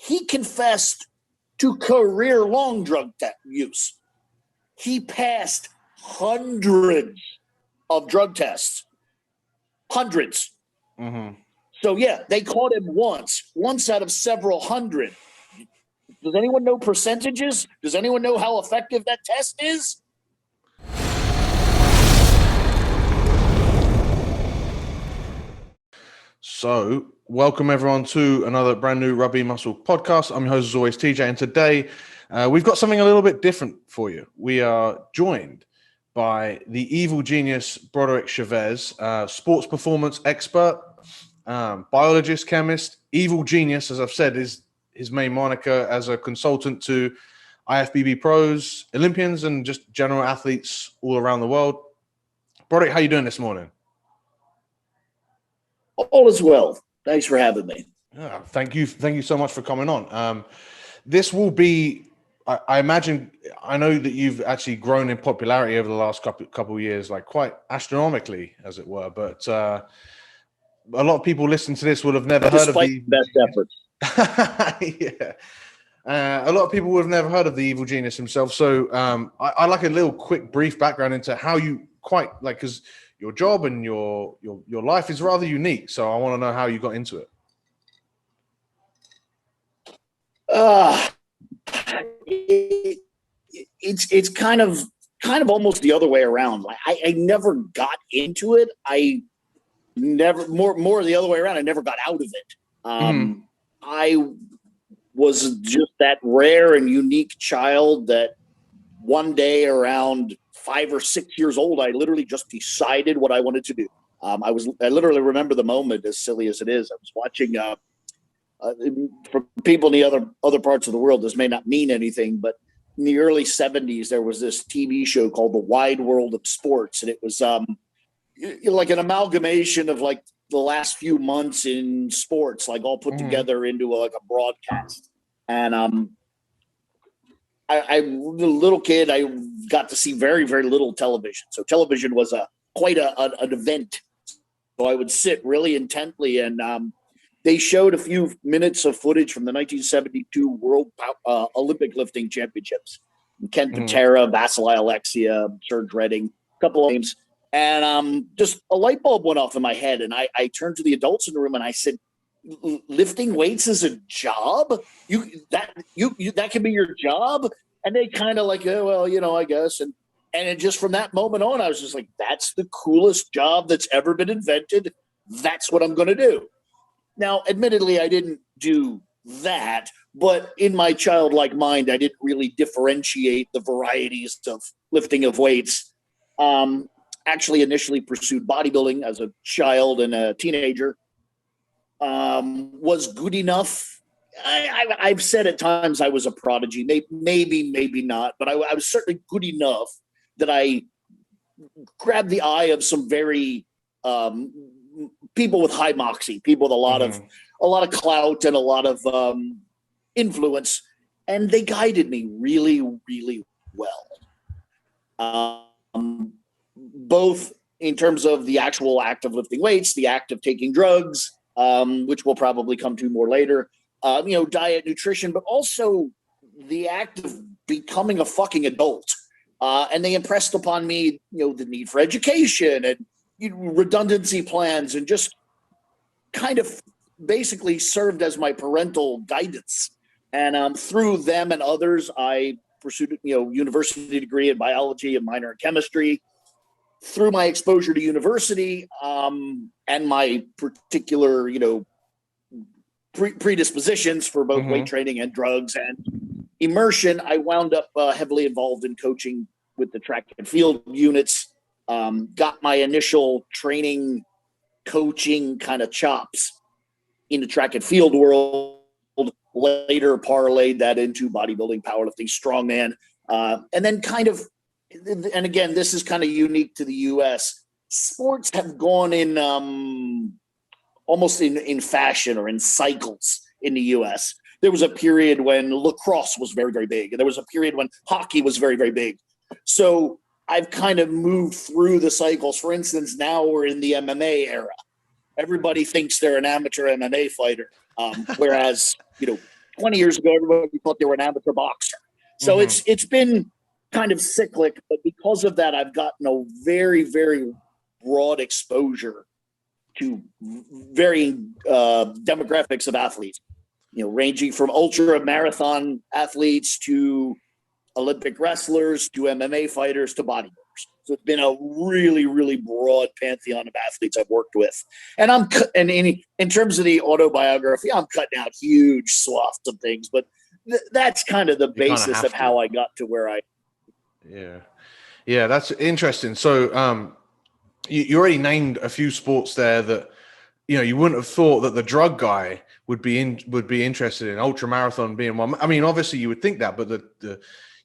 he confessed to career-long drug use. He passed hundreds of drug tests. Hundreds. Mm-hmm. So, yeah, they caught him once out of several hundred. Does anyone know percentages? Does anyone know how effective that test is? So, welcome everyone to another brand new Rugby Muscle podcast. I'm your host, as always, TJ, and today we've got something a little bit different for you. We are joined by the evil genius Broderick Chavez, sports performance expert, biologist, chemist. Evil genius, as I've said, is his main moniker as a consultant to IFBB pros, Olympians, and just general athletes all around the world. Broderick, how you doing this morning? All is well. Thanks for having me. Yeah, thank you so much for coming on. This will be, I imagine, I know that you've actually grown in popularity over the last couple of years, like quite astronomically, as it were. But a lot of people listening to this would have never heard of the best efforts. Yeah. A lot of people would have never heard of the evil genius himself. So I like a little quick brief background into how you because your job and your life is rather unique. So I want to know how you got into it. It's kind of almost the other way around. Like I never got into it. I never more the other way around. I never got out of it. I was just that rare and unique child that one day around 5 or 6 years old, I literally just decided what I wanted to do. I literally remember the moment, as silly as it is. I was watching for people in the other parts of the world, this may not mean anything, but in the early 70s, there was this TV show called The Wide World of Sports. And it was like an amalgamation of like the last few months in sports, like all put together into a broadcast. And I was a little kid. I got to see very, very little television. So television was quite an event. So I would sit really intently, and they showed a few minutes of footage from the 1972 World Olympic Lifting Championships. Ken Patera, Vasily Alexia, Serge Redding, a couple of names. And just a light bulb went off in my head, and I turned to the adults in the room and I said, "Lifting weights is a job? That can be your job?" And they kind of like, "Oh, well, I guess." And it just from that moment on, I was just like, "That's the coolest job that's ever been invented. That's what I'm going to do." Now, admittedly, I didn't do that, but in my childlike mind, I didn't really differentiate the varieties of lifting of weights. Actually initially pursued bodybuilding as a child and a teenager. Was good enough. I've said at times I was a prodigy, maybe not, but I was certainly good enough that I grabbed the eye of some very people with high moxie, people with a lot of clout and a lot of influence, and they guided me really, really well. Both in terms of the actual act of lifting weights, the act of taking drugs, which we'll probably come to more later, diet, nutrition, but also the act of becoming a fucking adult. And they impressed upon me, the need for education and redundancy plans, and just kind of basically served as my parental guidance. And through them and others, I pursued, university degree in biology and minor in chemistry. Through my exposure to university and my particular, predispositions for both weight training and drugs and immersion, I wound up heavily involved in coaching with the track and field units. Got my initial training, coaching kind of chops in the track and field world. Later parlayed that into bodybuilding, powerlifting, strongman, and then kind of. And again, this is kind of unique to the U.S. Sports have gone in almost in fashion or in cycles in the U.S. There was a period when lacrosse was very, very big. And there was a period when hockey was very, very big. So I've kind of moved through the cycles. For instance, now we're in the MMA era. Everybody thinks they're an amateur MMA fighter, whereas, 20 years ago, everybody thought they were an amateur boxer. So it's been kind of cyclic, but because of that, I've gotten a very, very broad exposure to varying demographics of athletes, ranging from ultra marathon athletes to Olympic wrestlers to MMA fighters to bodybuilders. So it's been a really, really broad pantheon of athletes I've worked with. And in terms of the autobiography, I'm cutting out huge swaths of things, but that's kind of the basis of how I got to where I. Yeah, that's interesting. So you already named a few sports there that you wouldn't have thought that the drug guy would be interested in, ultra marathon being one. I mean, obviously you would think that, but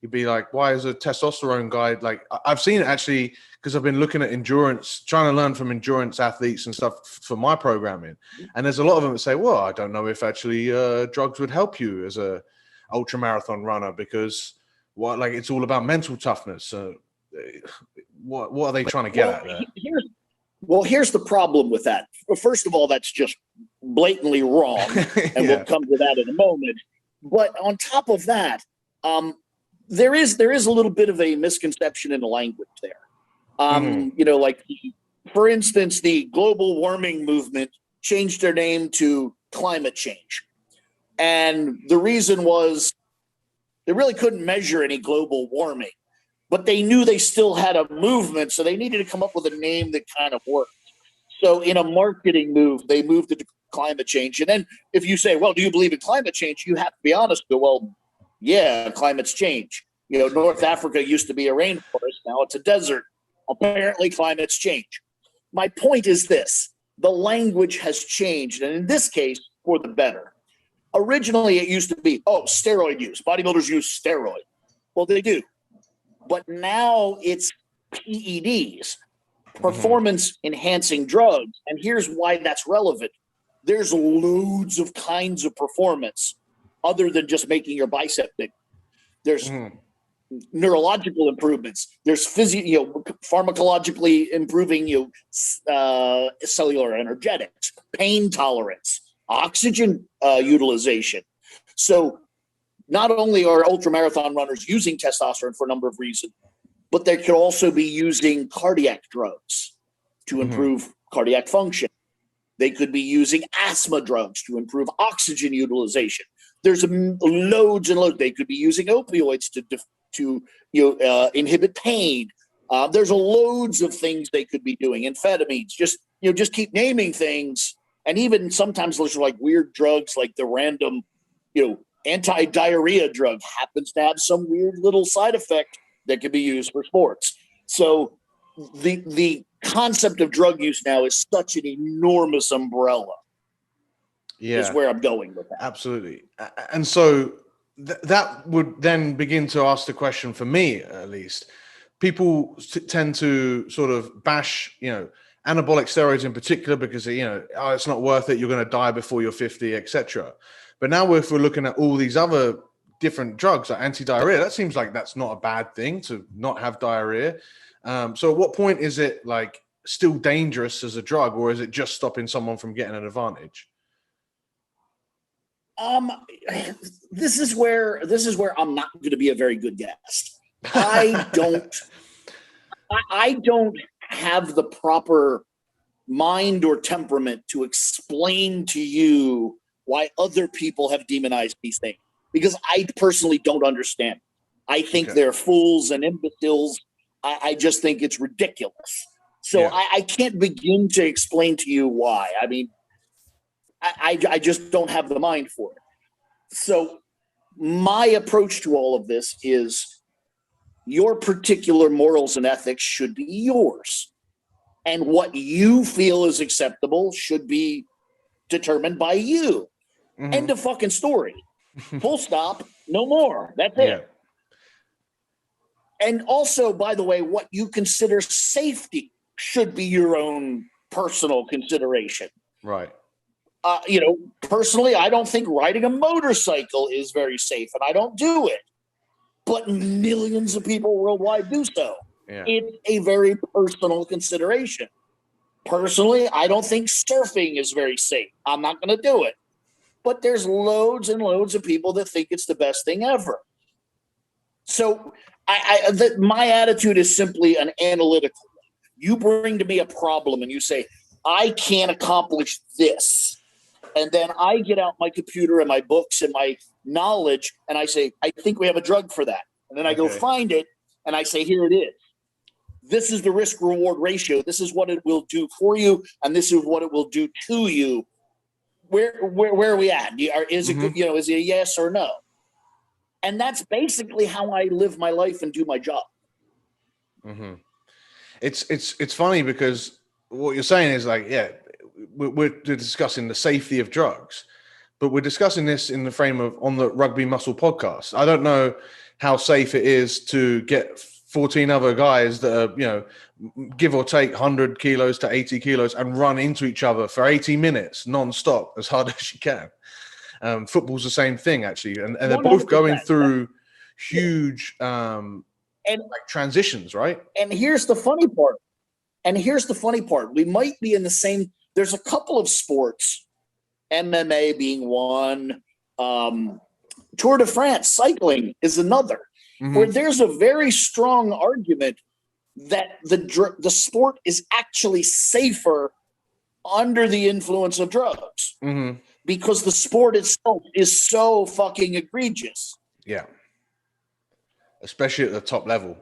you'd be like, why is a testosterone guy? Like, I've seen it actually because I've been looking at endurance, trying to learn from endurance athletes and stuff for my programming. And there's a lot of them that say, well, I don't know if actually drugs would help you as a ultra marathon runner because it's all about mental toughness. So what are they trying to get at there? Here's the problem with that. First of all, that's just blatantly wrong. And we'll come to that in a moment. But on top of that, there is a little bit of a misconception in the language there. For instance, the global warming movement changed their name to climate change. And the reason was they really couldn't measure any global warming, but they knew they still had a movement. So they needed to come up with a name that kind of worked. So in a marketing move, they moved it to climate change. And then if you say, well, do you believe in climate change? You have to be honest. Well, yeah, climate's change. North Africa used to be a rainforest. Now it's a desert. Apparently, climate's change. My point is this. The language has changed, and in this case, for the better. Originally, it used to be, steroid use. Bodybuilders use steroid. Well, they do. But now it's PEDs, performance-enhancing drugs. And here's why that's relevant. There's loads of kinds of performance other than just making your bicep big. There's neurological improvements. There's pharmacologically improving cellular energetics, pain tolerance, oxygen utilization. So not only are ultramarathon runners using testosterone for a number of reasons, but they could also be using cardiac drugs to improve cardiac function. They could be using asthma drugs to improve oxygen utilization. There's loads and loads. They could be using opioids to inhibit pain. There's loads of things they could be doing. Amphetamines, just keep naming things. And even sometimes there's like weird drugs, like the random, anti-diarrhea drug happens to have some weird little side effect that can be used for sports. So the concept of drug use now is such an enormous umbrella. Is where I'm going with that. Absolutely. And so that would then begin to ask the question for me, at least. People tend to sort of bash, anabolic steroids in particular because, it's not worth it. You're going to die before you're 50, etc. But now if we're looking at all these other different drugs like anti-diarrhea, that seems like that's not a bad thing to not have diarrhea. So at what point is it like still dangerous as a drug, or is it just stopping someone from getting an advantage? This is where I'm not going to be a very good guest. I don't have the proper mind or temperament to explain to you why other people have demonized these things, because I personally don't understand. I think they're fools and imbeciles. I just think it's ridiculous. So I can't begin to explain to you why. I mean, I just don't have the mind for it. So my approach to all of this is your particular morals and ethics should be yours. And what you feel is acceptable should be determined by you. End of fucking story. Full stop. No more. That's it. And also, by the way, what you consider safety should be your own personal consideration. Right. Personally, I don't think riding a motorcycle is very safe, and I don't do it. But millions of people worldwide do so. Yeah. It's a very personal consideration. Personally, I don't think surfing is very safe. I'm not going to do it. but there's loads and loads of people that think it's the best thing ever. So my attitude is simply an analytical one. You bring to me a problem and you say, I can't accomplish this. And then I get out my computer and my books and my knowledge, and I say, I think we have a drug for that. And then I go find it, and I say, here it is. This is the risk-reward ratio. This is what it will do for you, and this is what it will do to you. Where are we at? Is it is it a yes or no? And that's basically how I live my life and do my job. Mm-hmm. It's funny because what you're saying is like, yeah, we're discussing the safety of drugs, but we're discussing this in the frame of on the Rugby Muscle podcast. I don't know how safe it is to get 14 other guys that are, give or take 100 kilos to 80 kilos and run into each other for 80 minutes non-stop as hard as you can. Football's the same thing, actually. And they're both going through huge transitions, right? And here's the funny part. We might be in the same. There's a couple of sports, MMA being one, Tour de France, cycling is another, where there's a very strong argument that the sport is actually safer under the influence of drugs because the sport itself is so fucking egregious. Yeah. Especially at the top level.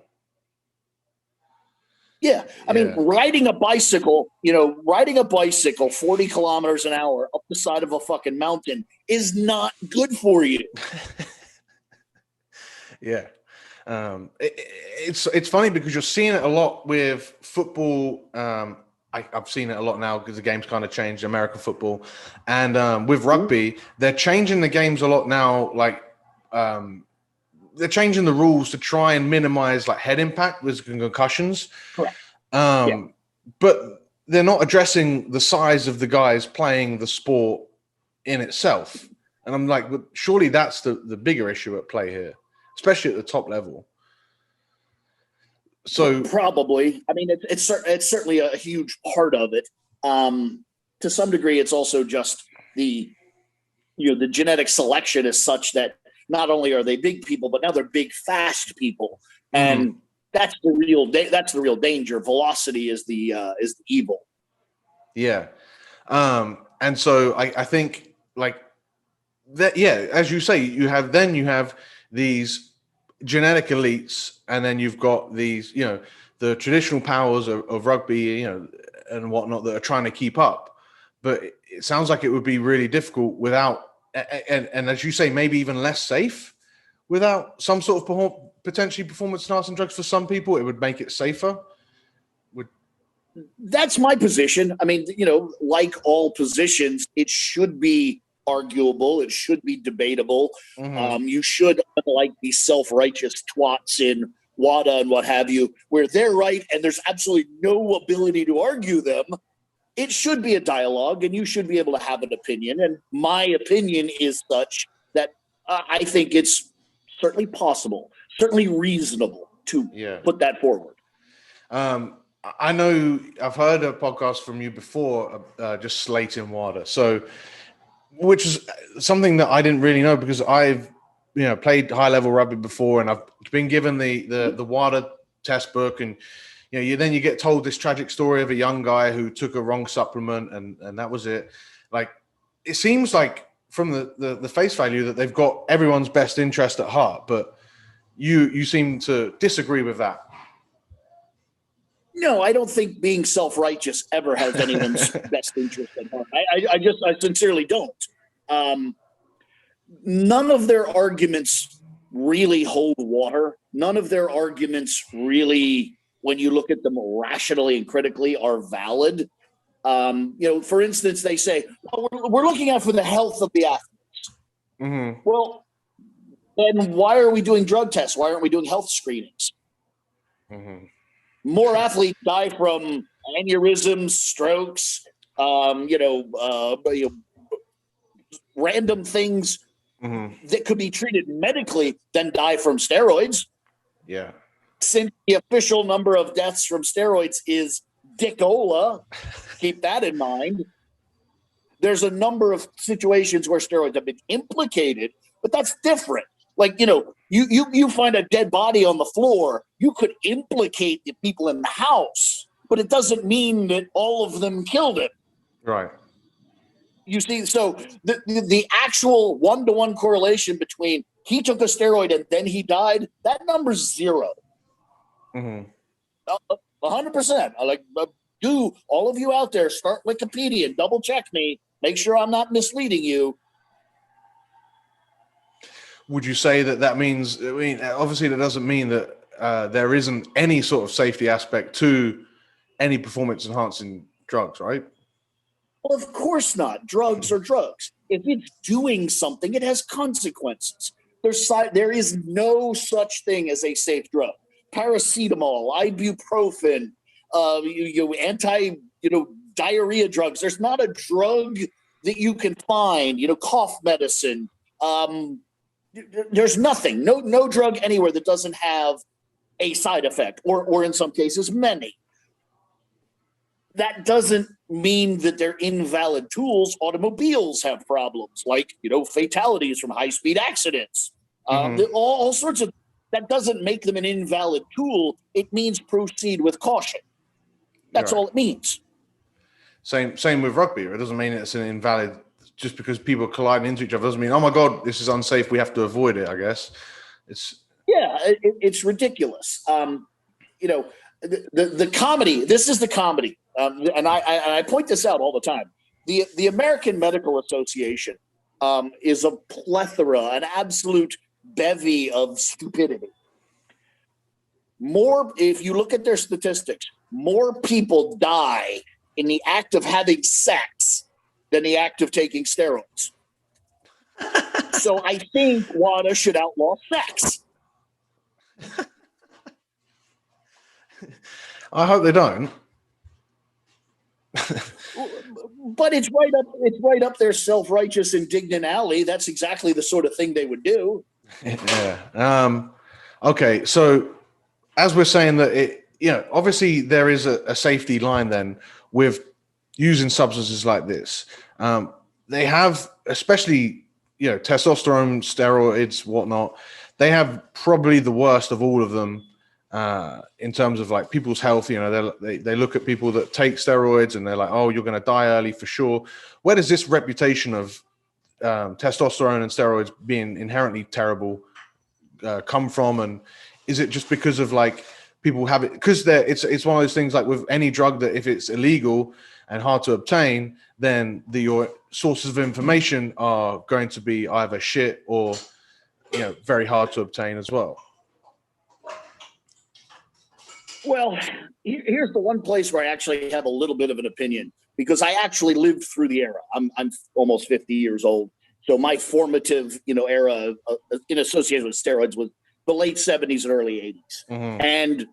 Yeah. I mean, riding a bicycle 40 kilometers an hour up the side of a fucking mountain is not good for you. Yeah. It's funny because you're seeing it a lot with football. I've seen it a lot now because the game's kind of changed, American football. And with rugby, they're changing the games a lot now. Like, they're changing the rules to try and minimize like head impact with concussions. Correct. But they're not addressing the size of the guys playing the sport in itself. And I'm like, well, surely that's the bigger issue at play here, especially at the top level. So probably, I mean, it's certainly a huge part of it. To some degree, it's also just the genetic selection is such that not only are they big people, but now they're big, fast people, and that's the real danger. Velocity is the evil. Yeah, and so I think like that. Yeah, as you say, you have these genetic elites, and then you've got these, the traditional powers of rugby, and whatnot that are trying to keep up. But it sounds like it would be really difficult without. And as you say, maybe even less safe without some sort of potentially performance-enhancing drugs for some people. It would make it safer. That's my position. I mean, like all positions, it should be arguable. It should be debatable. You should, unlike these self-righteous twats in WADA and what have you, where they're right and there's absolutely no ability to argue them. It should be a dialogue, and you should be able to have an opinion. And my opinion is such that I think it's certainly possible, certainly reasonable to put that forward. I know I've heard a podcast from you before, just slating WADA. So, which is something that I didn't really know because I've, played high level rugby before, and I've been given the WADA test book, and then you get told this tragic story of a young guy who took a wrong supplement, and that was it. Like, it seems like from the face value that they've got everyone's best interest at heart, but you seem to disagree with that. No, I don't think being self-righteous ever has anyone's best interest at heart. I sincerely don't. None of their arguments really hold water. None of their arguments really, when you look at them rationally and critically, are valid. For instance, they say, well, we're looking out for the health of the athletes. Well, then why are we doing drug tests? Why aren't we doing health screenings? More athletes die from aneurysms, strokes, random things that could be treated medically than die from steroids. Yeah. Since the official number of deaths from steroids is dickola, keep that in mind. There's a number of situations where steroids have been implicated, but that's different. Like, you find a dead body on the floor, you could implicate the people in the house, but it doesn't mean that all of them killed him. Right. You see, so the actual one-to-one correlation between he took a steroid and then he died, that number's 0. 100%. Like, do all of you out there start Wikipedia and double check me, make sure I'm not misleading you. Would you say that means, I mean, obviously that doesn't mean that there isn't any sort of safety aspect to any performance enhancing drugs, right? Well, of course not. Drugs are drugs. If it's doing something, it has consequences. There is no such thing as a safe drug. Paracetamol, ibuprofen, diarrhea drugs. There's not a drug that you can find, cough medicine. There's nothing, no drug anywhere that doesn't have a side effect, or in some cases, many. That doesn't mean that they're invalid tools. Automobiles have problems, like, fatalities from high-speed accidents. All sorts of. That doesn't make them an invalid tool. It means proceed with caution. That's all it means. Same with rugby. It doesn't mean it's an invalid. Just because people are colliding into each other doesn't mean, oh my God, this is unsafe, we have to avoid it, I guess. It's ridiculous. The comedy, this is the comedy. And I point this out all the time. The American Medical Association is a plethora, an absolute bevy of stupidity. If you look at their statistics, more people die in the act of having sex than the act of taking steroids. So I think WADA should outlaw sex. I hope they don't. But it's right up their self-righteous, indignant alley. That's exactly the sort of thing they would do. Yeah. Okay. So as we're saying that obviously there is a safety line then with using substances like this. They have, especially, testosterone, steroids, whatnot, they have probably the worst of all of them in terms of like people's health. They look at people that take steroids and they're like, oh, you're going to die early for sure. Where does this reputation of testosterone and steroids being inherently terrible come from? And is it just because of like people have it? Because it's one of those things like with any drug that if it's illegal and hard to obtain, then your sources of information are going to be either shit or very hard to obtain as well. Well, here's the one place where I actually have a little bit of an opinion, because I actually lived through the era. I'm almost 50 years old. So my formative, era in association with steroids was the late 70s and early 80s. Mm-hmm. And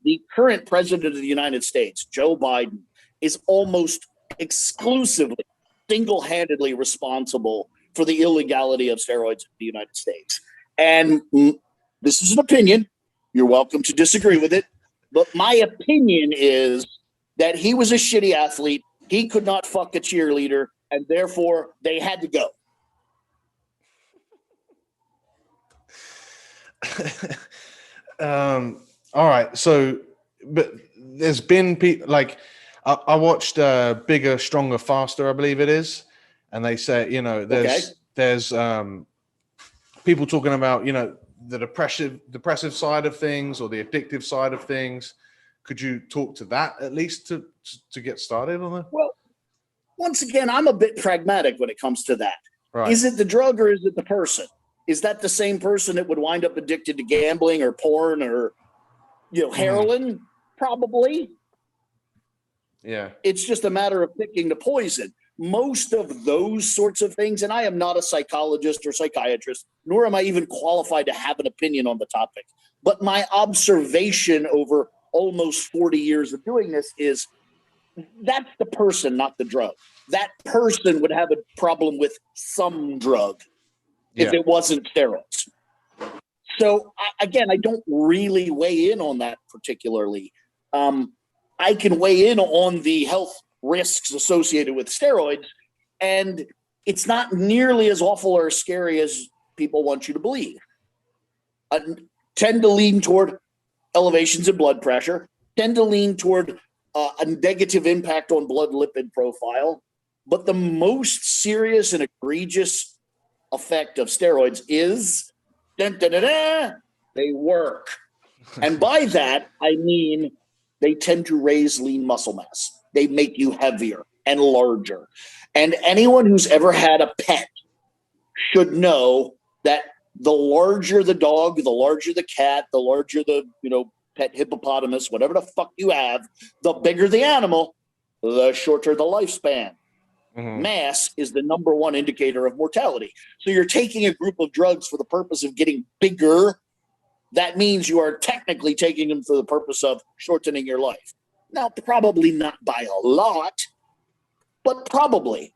the current president of the United States, Joe Biden, is almost exclusively, single-handedly responsible for the illegality of steroids in the United States. And this is an opinion. You're welcome to disagree with it. But my opinion is that he was a shitty athlete. He could not fuck a cheerleader, and therefore they had to go. All right. So, but there's been people like I watched Bigger, Stronger, Faster, I believe it is, and they say there's people talking about the depressive side of things or the addictive side of things. Could you talk to that at least to get started on it? Well, once again, I'm a bit pragmatic when it comes to that. Right. Is it the drug or is it the person? Is that the same person that would wind up addicted to gambling or porn or heroin? Probably. Yeah. It's just a matter of picking the poison. Most of those sorts of things, and I am not a psychologist or psychiatrist, nor am I even qualified to have an opinion on the topic. But my observation over almost 40 years of doing this is that's the person, not the drug. That person would have a problem with some drug if it wasn't steroids. So again, I don't really weigh in on that particularly. I can weigh in on the health risks associated with steroids And it's not nearly as awful or scary as people want you to believe. Tend to lean toward elevations in blood pressure, tend to lean toward a negative impact on blood lipid profile. But the most serious and egregious effect of steroids is they work. And by that, I mean they tend to raise lean muscle mass. They make you heavier and larger. And anyone who's ever had a pet should know that the larger the dog, the larger the cat, the larger the, pet hippopotamus, whatever the fuck you have, the bigger the animal, the shorter the lifespan. Mm-hmm. Mass is the number one indicator of mortality. So you're taking a group of drugs for the purpose of getting bigger. That means you are technically taking them for the purpose of shortening your life. Now, probably not by a lot, but probably.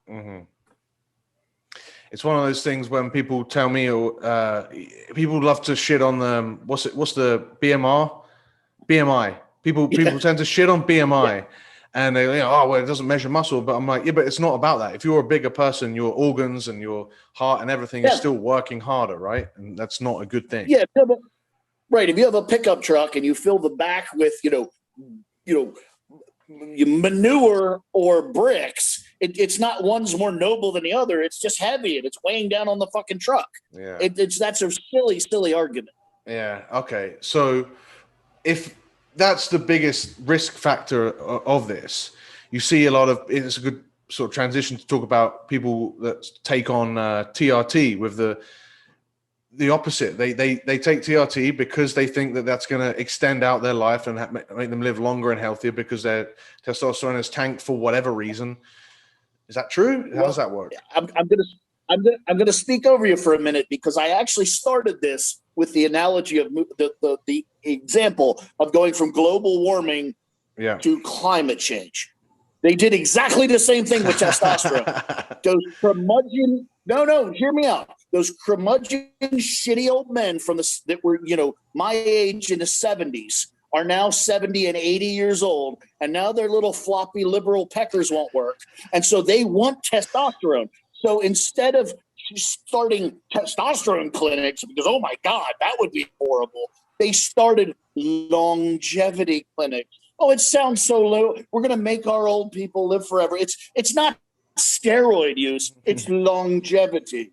Mm-hmm. It's one of those things when people tell me, people love to shit on the, what's the BMI? People tend to shit on BMI. Yeah. And they it doesn't measure muscle. But I'm like, yeah, but it's not about that. If you're a bigger person, your organs and your heart and everything is still working harder, right? And that's not a good thing. Yeah, right. If you have a pickup truck and you fill the back with, manure or bricks, it's not one's more noble than the other. It's just heavy and it's weighing down on the fucking truck. Yeah, that's a silly argument. Yeah. Okay. So if that's the biggest risk factor of this, you see a lot of, it's a good sort of transition to talk about people that take on TRT with the opposite. They take TRT because they think that that's going to extend out their life and make them live longer and healthier because their testosterone is tanked for whatever reason. Is that true? How does that work? I'm gonna speak over you for a minute because I actually started this with the analogy of the example of going from global warming to climate change. They did exactly the same thing with testosterone. Those curmudgeon, hear me out. Those curmudgeon shitty old men that were, my age in the 70s are now 70 and 80 years old, and now their little floppy liberal peckers won't work. And so they want testosterone. So instead of starting testosterone clinics, because, oh my God, that would be horrible, they started longevity clinics. Oh, it sounds so low. We're going to make our old people live forever. It's not steroid use. It's longevity.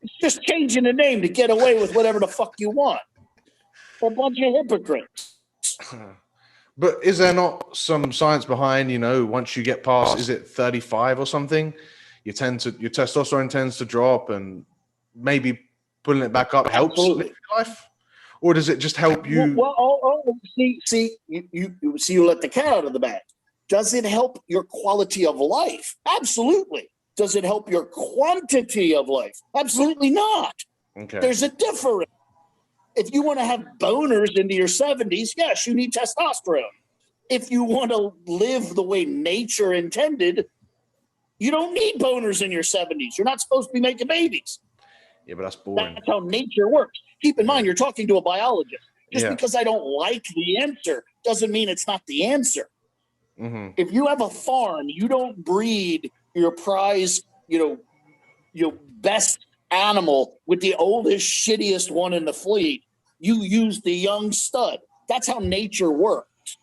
It's just changing the name to get away with whatever the fuck you want. A bunch of hypocrites. But is there not some science behind, once you get past, is it 35 or something, your testosterone tends to drop, and maybe pulling it back up helps live your life? Or does it just help you? You let the cat out of the bag. Does it help your quality of life? Absolutely. Does it help your quantity of life? Absolutely not. Okay. There's a difference. If you want to have boners into your 70s, yes, you need testosterone. If you want to live the way nature intended, you don't need boners in your 70s. You're not supposed to be making babies. Yeah, but that's boring. That's how nature works. Keep in mind, you're talking to a biologist. Just because I don't like the answer doesn't mean it's not the answer. Mm-hmm. If you have a farm, you don't breed your prize, best animal with the oldest, shittiest one in the fleet. You use the young stud. That's how nature works.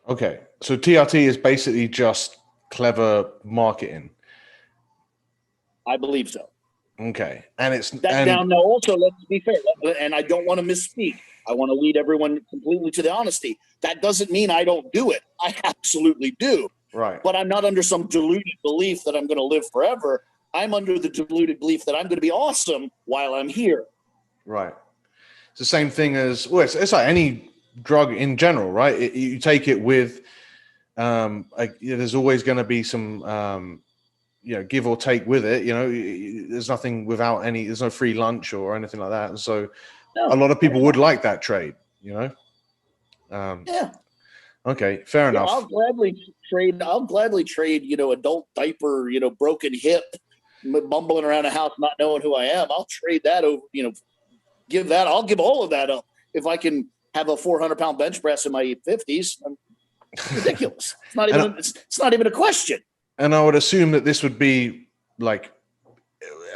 Okay, so TRT is basically just clever marketing. I believe so. Okay, and it's now. Also, let's be fair, and I don't want to misspeak. I want to lead everyone completely to the honesty. That doesn't mean I don't do it. I absolutely do. Right. But I'm not under some deluded belief that I'm going to live forever. I'm under the deluded belief that I'm going to be awesome while I'm here. Right. It's the same thing as, it's like any drug in general, right? You take it with, there's always going to be some, give or take with it. There's nothing without there's no free lunch or anything like that. And so a lot of people would like that trade, Yeah. Okay, fair enough. I'll gladly trade, adult diaper, broken hip, bumbling around the house, not knowing who I am. I'll trade that over, I'll give all of that up if I can have a 400-pound bench press in my 50s. It's ridiculous. It's not even a question. And I would assume that this would be like,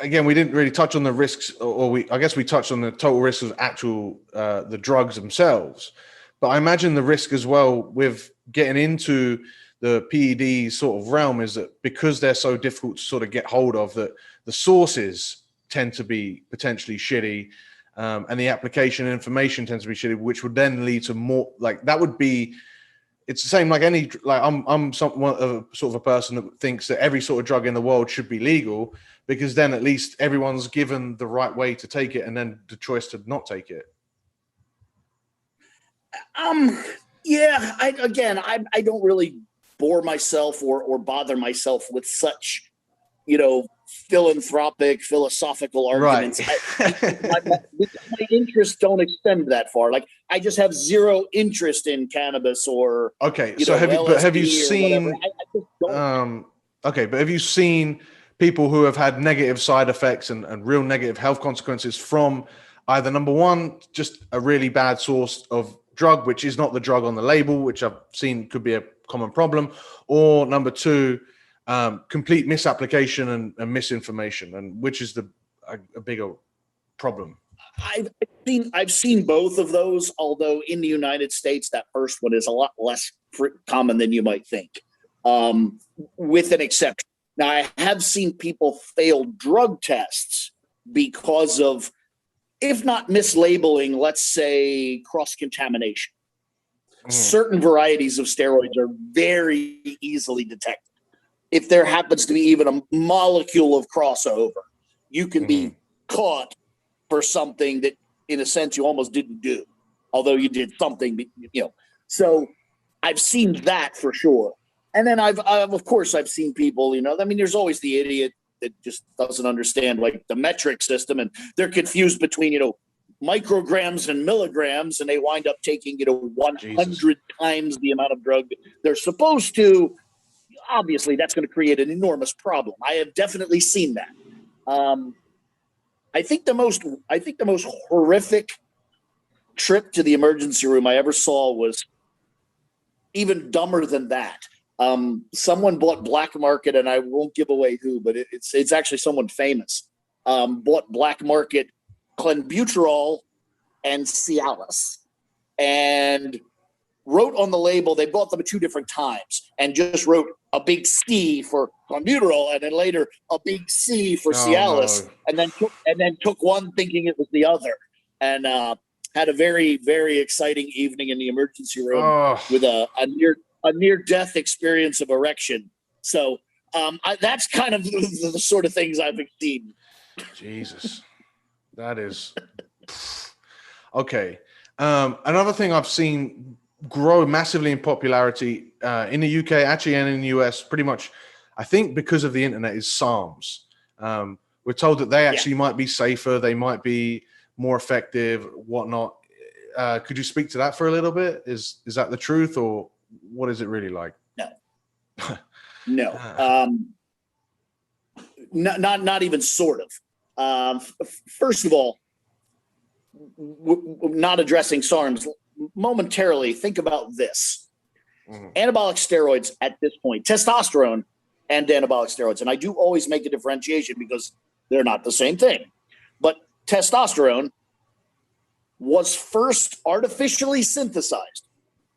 again, we didn't really touch on the risks, I guess we touched on the total risks of actual the drugs themselves. But I imagine the risk as well with getting into the PED sort of realm is that because they're so difficult to sort of get hold of, that the sources tend to be potentially shitty, and the application information tends to be shitty, which would then lead to more like that would be. It's the same like any like I'm somewhat of sort of a person that thinks that every sort of drug in the world should be legal, because then at least everyone's given the right way to take it and then the choice to not take it. Yeah, I don't really bore myself or bother myself with such, philanthropic, philosophical arguments. Right. My interests don't extend that far. Like, I just have zero interest in cannabis or so have you seen? But have you seen people who have had negative side effects and real negative health consequences from either, number one, just a really bad source of drug, which is not the drug on the label, which I've seen could be a common problem, or number two, complete misapplication and misinformation, and which is a bigger problem? I've seen both of those, although in the United States, that first one is a lot less common than you might think, with an exception. Now, I have seen people fail drug tests because of, if not mislabeling, let's say cross-contamination. Certain varieties of steroids are very easily detected. If there happens to be even a molecule of crossover, you can be caught for something that, in a sense, you almost didn't do, although you did something, So I've seen that for sure. And then I've seen people, there's always the idiot that just doesn't understand like the metric system, and they're confused between, micrograms and milligrams, and they wind up taking, 100 times the amount of drug they're supposed to. Obviously, that's going to create an enormous problem. I have definitely seen that. I think the most horrific trip to the emergency room I ever saw was even dumber than that. Someone bought black market, and I won't give away who, but it's actually someone famous. Bought black market clenbuterol and Cialis, and wrote on the label, they bought them at two different times, and just wrote a big C for clenbuterol and then later a big C for Cialis, no. and then took one thinking it was the other, and had a very, very exciting evening in the emergency room with a near-death experience of erection. So that's kind of the sort of things I've seen. Jesus, that is okay. Another thing I've seen grow massively in popularity in the UK, actually, and in the US, pretty much, I think because of the internet, is SARMs. We're told that they actually might be safer, they might be more effective, whatnot. Could you speak to that for a little bit? Is that the truth, or what is it really like? No. Not even sort of. First of all, not addressing SARMs momentarily, think about this. Anabolic steroids at this point, testosterone and anabolic steroids, and I do always make a differentiation because they're not the same thing. But testosterone was first artificially synthesized.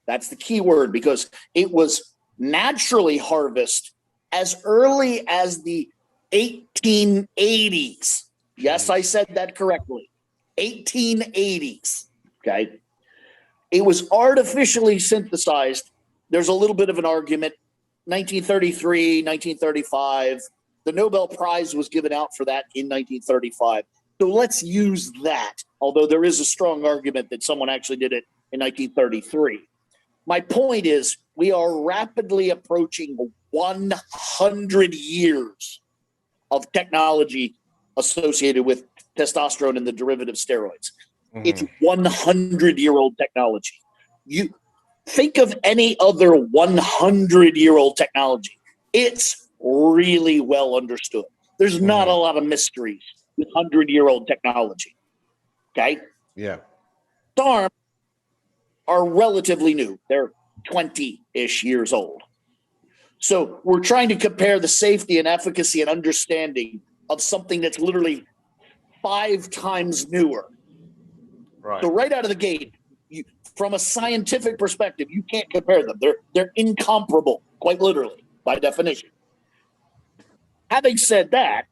That's the key word, because it was naturally harvested as early as the 1880s. Yes, I said that correctly. 1880s. Okay. It was artificially synthesized. There's a little bit of an argument. 1933, 1935. The Nobel Prize was given out for that in 1935. So let's use that, although there is a strong argument that someone actually did it in 1933. My point is, we are rapidly approaching 100 years of technology associated with testosterone and the derivative steroids. It's 100-year-old technology. You think of any other 100-year-old technology. It's really well understood. There's not a lot of mysteries with 100-year-old technology. Okay? Yeah. SARMs are relatively new. They're 20-ish years old. So we're trying to compare the safety and efficacy and understanding of something that's literally 5 times newer. Right. So right out of the gate, from a scientific perspective, you can't compare them. They're incomparable, quite literally, by definition. Having said that,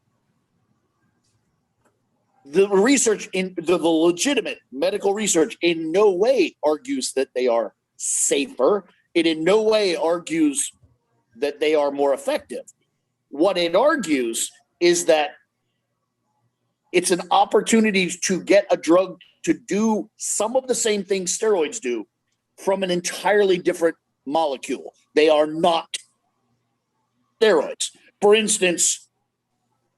the research in the legitimate medical research in no way argues that they are safer. It in no way argues that they are more effective. What it argues is that it's an opportunity to get a drug to do some of the same things steroids do from an entirely different molecule. They are not steroids. For instance,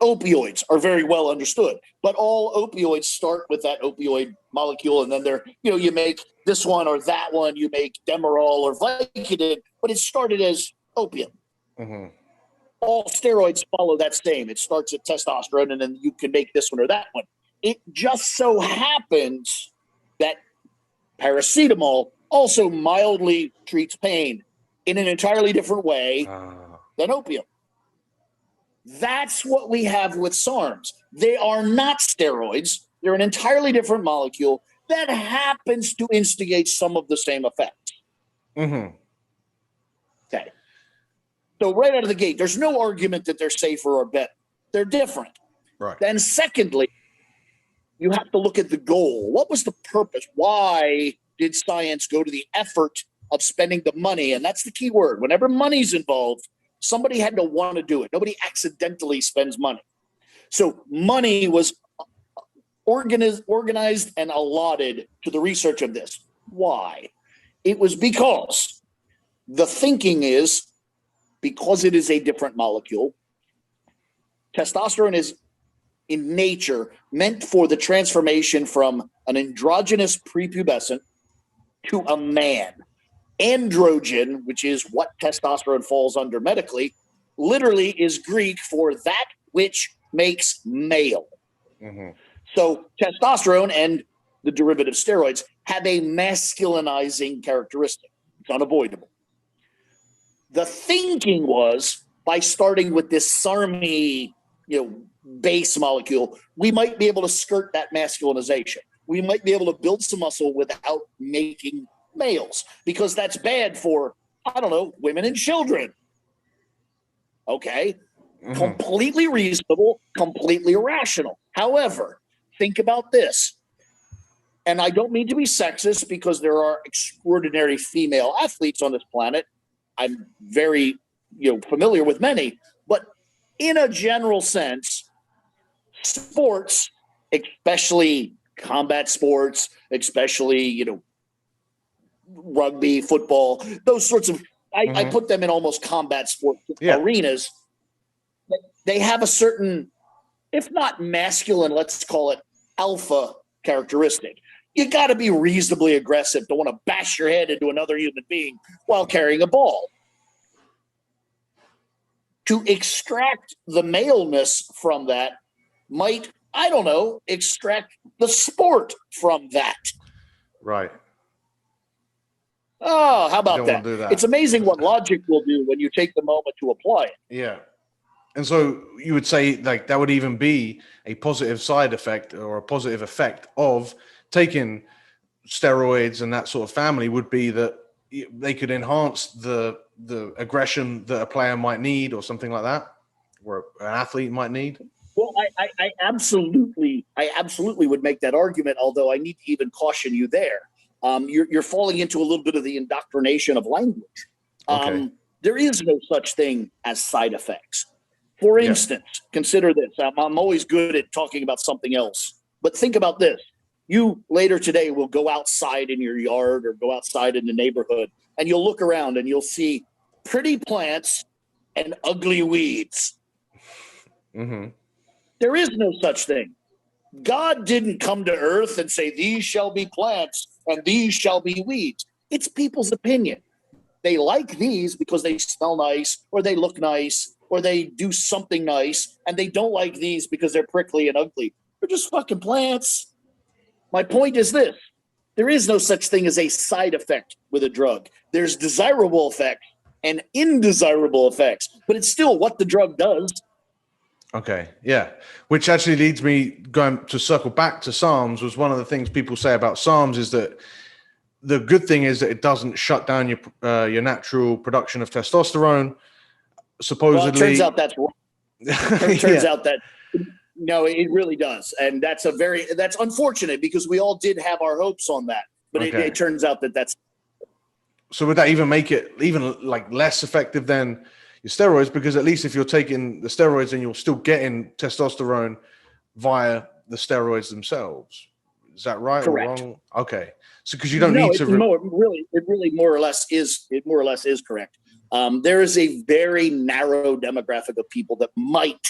opioids are very well understood, but all opioids start with that opioid molecule, and then you make this one or that one, you make Demerol or Vicodin, but it started as opium. Mm-hmm. All steroids follow that same. It starts at testosterone, and then you can make this one or that one. It just so happens that paracetamol also mildly treats pain in an entirely different way than opium. That's what we have with SARMs. They are not steroids. They're an entirely different molecule that happens to instigate some of the same effects. Mm-hmm. Okay. So right out of the gate, there's no argument that they're safer or better. They're different. Right. Then secondly, you have to look at the goal. What was the purpose? Why did science go to the effort of spending the money? And that's the key word. Whenever money's involved, somebody had to want to do it. Nobody accidentally spends money. So money was organized and allotted to the research of this. Why? It was because the thinking is, because it is a different molecule, testosterone is in nature meant for the transformation from an androgynous prepubescent to a man. Androgen, which is what testosterone falls under medically, literally is Greek for that which makes male. Mm-hmm. So testosterone and the derivative steroids have a masculinizing characteristic. It's unavoidable. The thinking was, by starting with this SARMy, base molecule, we might be able to skirt that masculinization. We might be able to build some muscle without making males, because that's bad for, women and children. Okay. Mm-hmm. Completely reasonable, completely rational. However, think about this. And I don't mean to be sexist, because there are extraordinary female athletes on this planet. I'm very, familiar with many, but in a general sense, sports, especially combat sports, especially, rugby, football, those sorts of, I put them in almost combat sports arenas. They have a certain, if not masculine, let's call it alpha characteristic. You got to be reasonably aggressive to want to bash your head into another human being while carrying a ball. To extract the maleness from that might, extract the sport from that. Right. Oh, how about that? It's amazing what logic will do when you take the moment to apply it. Yeah. And so you would say, like, that would even be a positive side effect or a positive effect of taking steroids, and that sort of family would be that they could enhance the aggression that a player might need, or something like that, or an athlete might need. Well, I absolutely would make that argument, although I need to even caution you there. You're falling into a little bit of the indoctrination of language. Okay. There is no such thing as side effects. For instance, consider this. I'm always good at talking about something else, but think about this. You later today will go outside in your yard or go outside in the neighborhood, and you'll look around and you'll see pretty plants and ugly weeds. Mm-hmm. There is no such thing. God didn't come to earth and say, these shall be plants and these shall be weeds. It's people's opinion. They like these because they smell nice, or they look nice, or they do something nice, and they don't like these because they're prickly and ugly. They're just fucking plants. My point is this. There is no such thing as a side effect with a drug. There's desirable effects, and undesirable effects, but it's still what the drug does. Okay, yeah. Which actually leads me going to circle back to SARMs. Was one of the things people say about SARMs is that the good thing is that it doesn't shut down your natural production of testosterone. Supposedly, well, it turns out that's wrong. It turns yeah. out that no, it really does, and that's unfortunate because we all did have our hopes on that, but Okay. it turns out that that's. So would that even make it even like less effective than your steroids? Because at least if you're taking the steroids, then you're still getting testosterone via the steroids themselves. Is that right Correct. or wrong? Okay. So because you don't need to. It really more or less is correct. There is a very narrow demographic of people that might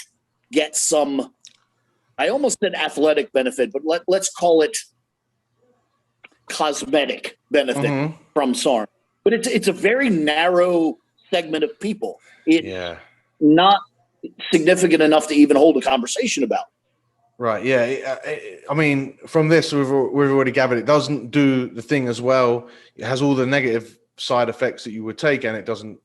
get some. I almost said athletic benefit, but let's call it cosmetic benefit from SARM. But it's a very narrow segment of people. It's not significant enough to even hold a conversation about. Right. Yeah. I mean, from this, we've already gathered it doesn't do the thing as well. It has all the negative side effects that you would take, and it doesn't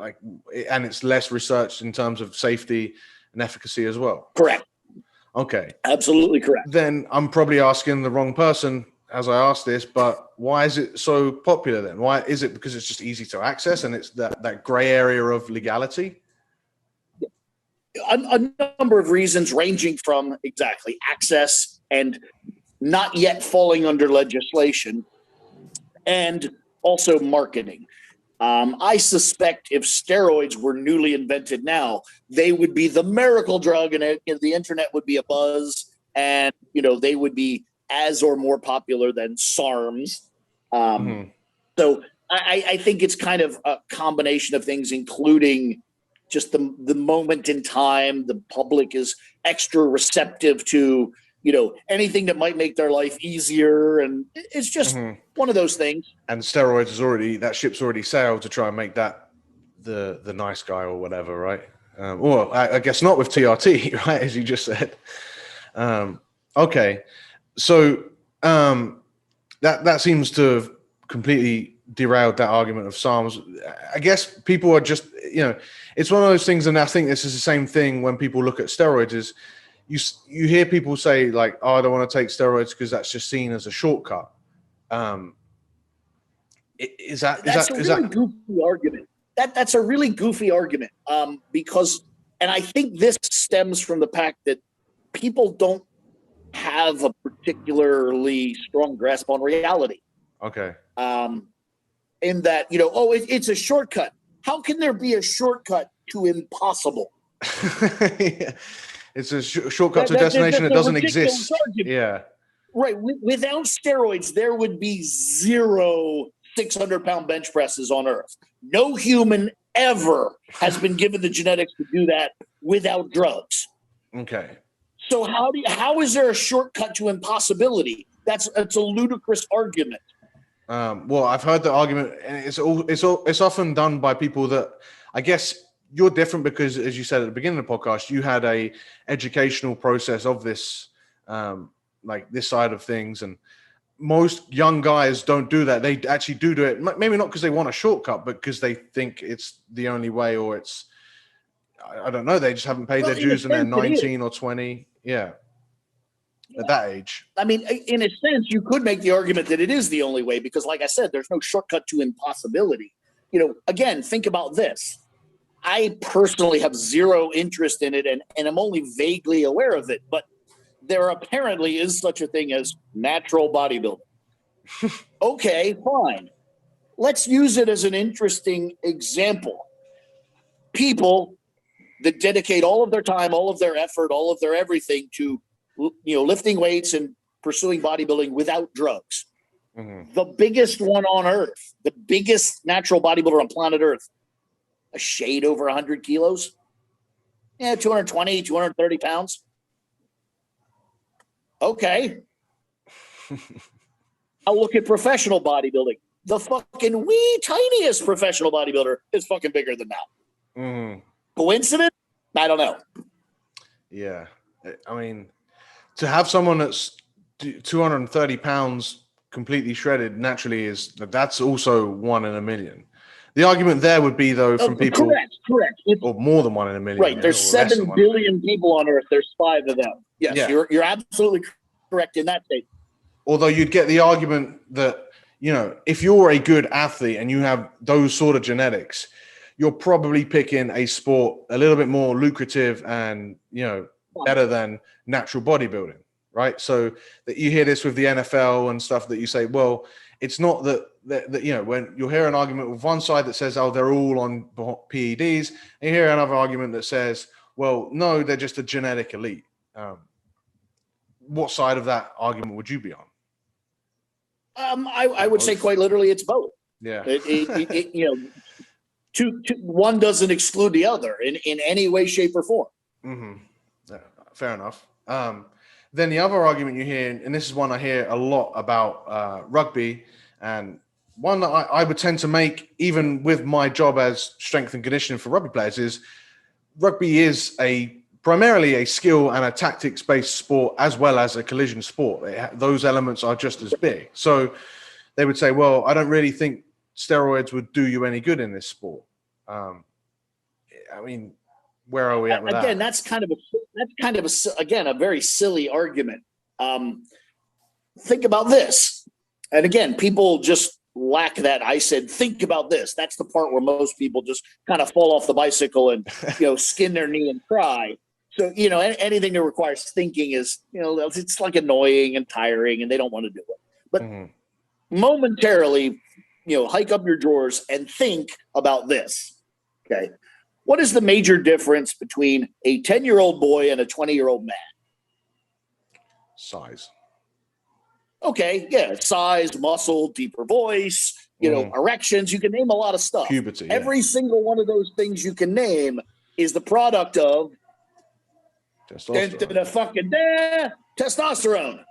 and it's less researched in terms of safety and efficacy as well. Correct. Okay. Absolutely correct. Then I'm probably asking the wrong person as I ask this, but why is it so popular then? Why is it because it's just easy to access and it's that gray area of legality? A number of reasons ranging from exactly access and not yet falling under legislation and also marketing. I suspect if steroids were newly invented now, they would be the miracle drug and the internet would be a buzz and, they would be as or more popular than SARMs. So I think it's kind of a combination of things, including just the moment in time. The public is extra receptive to, anything that might make their life easier. And it's just one of those things. And steroids that ship's already sailed to try and make that the nice guy or whatever, right? Well, I guess not with TRT, right? As you just said. Okay. So that seems to have completely derailed that argument of SARMs. I guess people are just, it's one of those things. And I think this is the same thing when people look at steroids is, you hear people say like, oh, I don't want to take steroids because that's just seen as a shortcut. Is that goofy argument? That's a really goofy argument because, and I think this stems from the fact that people don't have a particularly strong grasp on reality. Okay. In that, it's a shortcut. How can there be a shortcut to impossible? Yeah. It's a shortcut to a destination that doesn't exist. Argument. Yeah. Right. Without steroids, there would be 0 600-pound bench presses on Earth. No human ever has been given the genetics to do that without drugs. Okay. So how is there a shortcut to impossibility? It's a ludicrous argument. Well, I've heard the argument, and it's often done by people that I guess. You're different because, as you said at the beginning of the podcast, you had a educational process of this, like this side of things. And most young guys don't do that. They actually do it. Maybe not because they want a shortcut, but because they think it's the only way, or it's, I don't know. They just haven't paid their dues and they're 19 or 20. Yeah. At that age. I mean, in a sense, you could make the argument that it is the only way because, like I said, there's no shortcut to impossibility. Again, think about this. I personally have 0 interest in it and I'm only vaguely aware of it, but there apparently is such a thing as natural bodybuilding. Okay, fine. Let's use it as an interesting example. People that dedicate all of their time, all of their effort, all of their everything to, lifting weights and pursuing bodybuilding without drugs. The biggest one on Earth, the biggest natural bodybuilder on planet Earth, a shade over 100 kilos. Yeah, 220, 230 pounds. Okay. I'll look at professional bodybuilding. The fucking wee tiniest professional bodybuilder is fucking bigger than that. Coincidence? I don't know. Yeah. I mean, to have someone that's 230 pounds completely shredded naturally that's also 1 in a million. The argument there would be, though, from people. Correct. Or more than 1 in a million. Right. There's 7 billion people on Earth. There's 5 of them. Yes, yeah. You're absolutely correct in that statement. Although you'd get the argument that, if you're a good athlete and you have those sort of genetics, you're probably picking a sport a little bit more lucrative and, better than natural bodybuilding, right? So that you hear this with the NFL and stuff that you say, well, it's not that when you'll hear an argument with one side that says, oh, they're all on PEDs, and you hear another argument that says, well, no, they're just a genetic elite. What side of that argument would you be on? I would say quite literally it's both. Yeah. One doesn't exclude the other in any way, shape, or form. Mm-hmm. Yeah, fair enough. Then the other argument you hear, and this is one I hear a lot about rugby, and one that I would tend to make even with my job as strength and conditioning for rugby players, is rugby is primarily a skill and a tactics-based sport as well as a collision sport. Those elements are just as big. So they would say, well, I don't really think steroids would do you any good in this sport. Where are we at with that? Again, that's kind of a very silly argument. Think about this. And again, people just lack that. I said, think about this. That's the part where most people just kind of fall off the bicycle and, skin their knee and cry. So, anything that requires thinking is, it's like annoying and tiring and they don't want to do it. But momentarily, hike up your drawers and think about this. Okay. What is the major difference between a 10-year-old boy and a 20-year-old man? Size. Okay. Yeah. Size, muscle, deeper voice, erections. You can name a lot of stuff. Puberty. Every single one of those things you can name is the product of testosterone.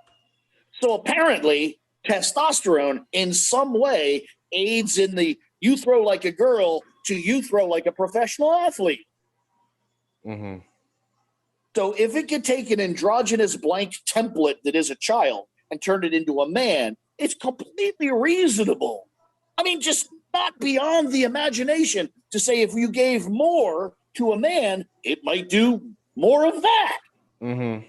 So apparently testosterone in some way aids in the you throw like a girl to you throw like a professional athlete. Mm-hmm. So if it could take an androgynous blank template that is a child and turn it into a man, it's completely reasonable. I mean, just not beyond the imagination to say if you gave more to a man, it might do more of that. Mm-hmm.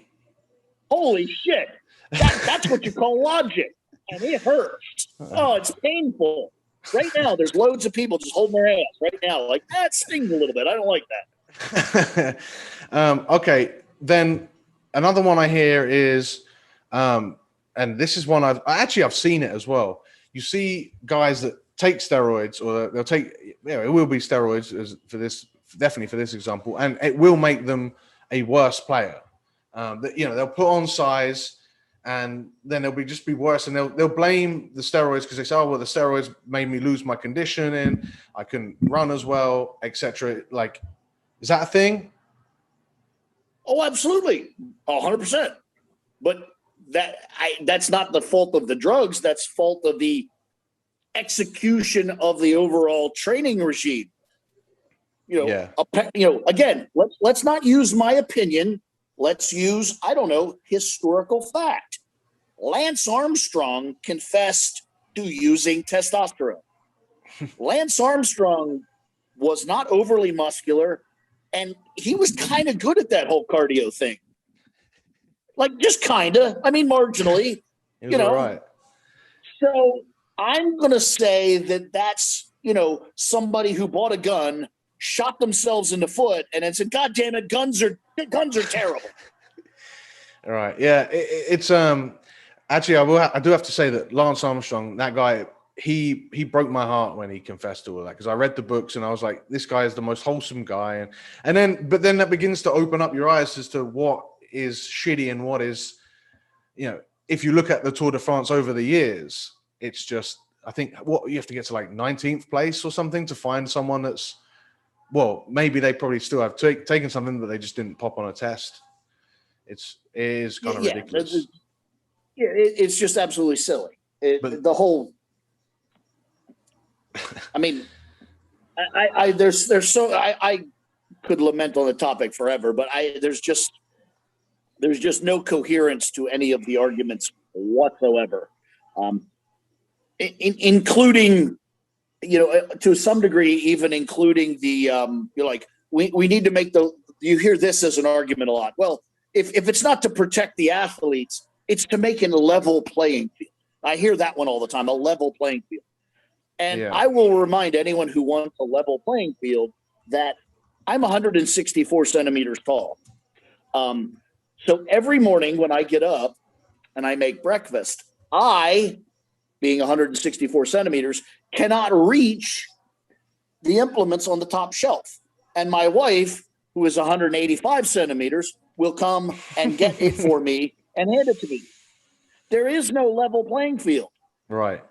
Holy shit. That's what you call logic. And it hurts. Oh, it's painful. Right now, there's loads of people just holding their ass right now. Like, that stings a little bit. I don't like that. Okay. Then another one I hear is, and this is one I've seen it as well. You see guys that take steroids, or they'll take, it will be steroids definitely for this example, and it will make them a worse player. They'll put on size, and then they'll just be worse, and they'll blame the steroids because they say, oh, well, the steroids made me lose my conditioning, I couldn't run as well, etc. Like, is that a thing? Oh, absolutely, 100%. But that's not the fault of the drugs. That's fault of the execution of the overall training regime. Again, let's not use my opinion. Let's use, historical fact. Lance Armstrong confessed to using testosterone. Lance Armstrong was not overly muscular, and he was kind of good at that whole cardio thing. Like, just kind of. I mean, marginally. All right. So I'm going to say that's, somebody who bought a gun, shot themselves in the foot, and then said, God damn it, guns are terrible. All right. Yeah. It's actually, I do have to say that Lance Armstrong, that guy, he broke my heart when he confessed to all that, because I read the books and I was like, this guy is the most wholesome guy. But then that begins to open up your eyes as to what is shitty and what is, if you look at the Tour de France over the years, it's just, I think you have to get to like 19th place or something to find someone that's, well, maybe they probably still have taken something that they just didn't pop on a test. It is kind of ridiculous. It's just absolutely silly. The whole, I mean, I could lament on the topic forever, but there's just no coherence to any of the arguments whatsoever, including to some degree, even including the, you're like, we need to make you hear this as an argument a lot. Well, if it's not to protect the athletes, it's to make a level playing field. I hear that one all the time, a level playing field. And I will remind anyone who wants a level playing field that I'm 164 centimeters tall. So every morning when I get up and I make breakfast, I, being 164 centimeters, cannot reach the implements on the top shelf. And my wife, who is 185 centimeters, will come and get it for me and hand it to me. There is no level playing field. Right.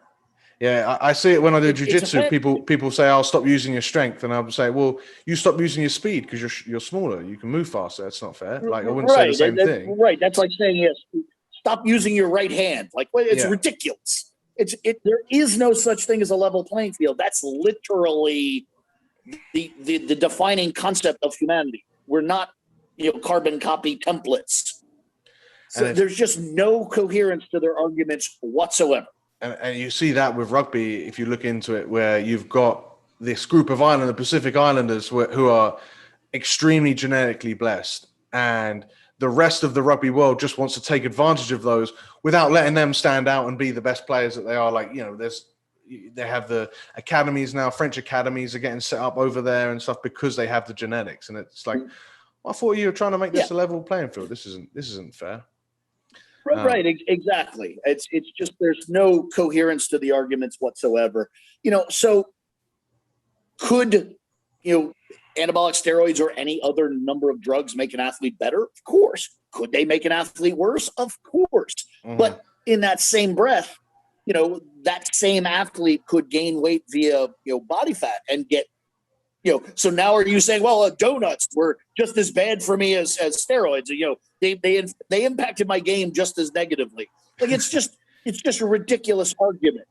Yeah, I see it when I do jiu-jitsu. People say, "I'll stop using your strength," and I'll say, "Well, you stop using your speed because you're smaller. You can move faster." That's not fair. Like I wouldn't say the same thing. Right. That's like saying, yes, stop using your right hand. Like, well, it's ridiculous. There is no such thing as a level playing field. That's literally the defining concept of humanity. We're not, carbon copy templates. So there's just no coherence to their arguments whatsoever. And you see that with rugby, if you look into it, where you've got this group of the Pacific Islanders, who are extremely genetically blessed, and the rest of the rugby world just wants to take advantage of those without letting them stand out and be the best players that they are. Like, they have the academies now, French academies are getting set up over there and stuff because they have the genetics. And it's like, I thought you were trying to make this a level playing field. This isn't fair. Right, exactly. It's just there's no coherence to the arguments whatsoever. So could anabolic steroids or any other number of drugs make an athlete better? Of course. Could they make an athlete worse? Of course. Mm-hmm. But in that same breath, that same athlete could gain weight via body fat and get so now are you saying, well, donuts were just as bad for me as steroids? They impacted my game just as negatively. Like it's just a ridiculous argument.